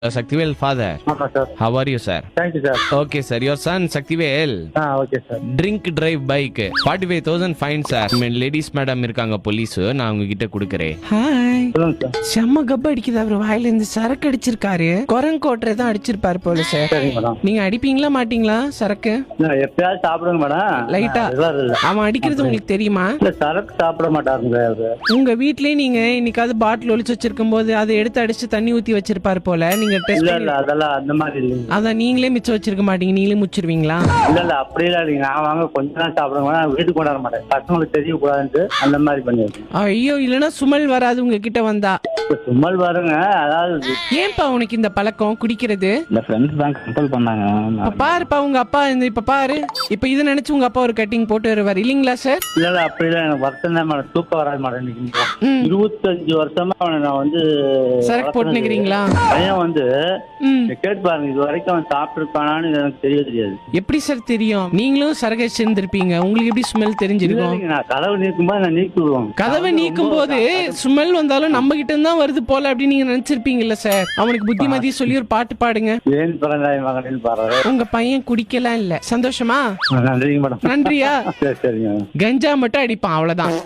Saktivel father. Sir. How are you, sir? Thank you, sir. Okay, sir. Your son Saktivel. Okay, sir. Drink drive bike 45,000 fine, sir. Ladies madam இருக்காங்க police, நான் உங்க கிட்ட கொடுக்கறேன். Hi. சொல்லுங்க sir. செம்ம cup அடிக்குது, அவர் வாயில இருந்து சரக்கு அடிச்சிருக்காரு. குரங்கோட்டரை தான் அடிச்சிருப்பாரு போல சார். சரிங்க மேடம். நீங்க அடிப்பீங்களா மாட்டீங்களா சரக்கு? எப்பயாவது சாப்பிடுங்க மேடம். லைட்டா. அவன் அடிக்கிறது உங்களுக்கு தெரியுமா? இல்ல சரக்கு சாப்பிட மாட்டாருங்க அவரு. உங்க வீட்லயே நீங்க இன்னைக்காவது பாட்டில் ஒளிச்சு வச்சிருக்கும் போது அதை எடுத்து அடிச்சு தண்ணி ஊத்தி வச்சிருப்பாரு போல. நீங்க இல்ல இல்ல அதெல்லாம் அந்த மாதிரி இல்லைங்க. அதான் நீங்களே மிச்சம் வச்சிருக்க மாட்டீங்க, நீங்களே முச்சிருவீங்களா? இல்ல இல்ல அப்படி இல்ல, நீங்க நான் வாங்க கொஞ்ச நேரம் சாப்பிடுங்க, வீட்டுக்கு கொண்டாட மாட்டேன், பசங்களுக்கு தெரிய கூடாதுன்னு அந்த மாதிரி பண்ணிருக்கேன். ஐயோ, இல்லன்னா சுமல் வராது உங்க கிட்ட வந்தா. சும்மல் வருங்க. அதாவது ஏன்பா உனக்கு இந்த பழக்கம் குடிக்கிறது? இந்த ஃப்ரெண்ட்ஸ் தான் கண்ட்ரோல் பண்ணாங்க. பாருப்பா உங்க அப்பா இப்ப பாரு, இப்ப இதை நினைச்சு உங்க அப்பா ஒரு கட்டிங் போட்டு வருவார் இல்லீங்களா சார்? இல்ல இல்ல அப்படி இல்ல, எனக்கு வருஷம் தான் மேடம், தூக்கம் வராது மேடம். 25 வருஷமா நான் வந்து சரக்கு போட்டுக்கிறீங்களா? பையன் வந்து கேட்டு பாருங்க, இது வரைக்கும் அவன் சாப்பிட்டுருப்பானான்னு எனக்கு தெரியாது. எப்படி சார் தெரியும்? நீங்களும் சரக்கு சேர்ந்திருப்பீங்க, உங்களுக்கு எப்படி ஸ்மெல் தெரிஞ்சிருக்கும்? நான் கதவை நீக்கும் போது நான் நீக்கி விடுவோம். கதவை நீக்கும் போது ஸ்மெல் வந்தாலும் நம்ம கிட்ட தான் வருது போல அப்படின்னு நீங்க நினைச்சிருப்பீங்கல்ல சார். அவனுக்கு புத்திமதி சொல்லி ஒரு பாட்டு பாடுங்க. ஏன் பிறந்தாய் மகனில் பாடுறாரு. உங்க பையன் குடிக்கலாம் இல்ல, சந்தோஷமா? நன்றிங்க மேடம். நன்றியா? சரி சரிங்க. கஞ்சா மட்டும் அடிப்பான், அவ்வளவுதான்.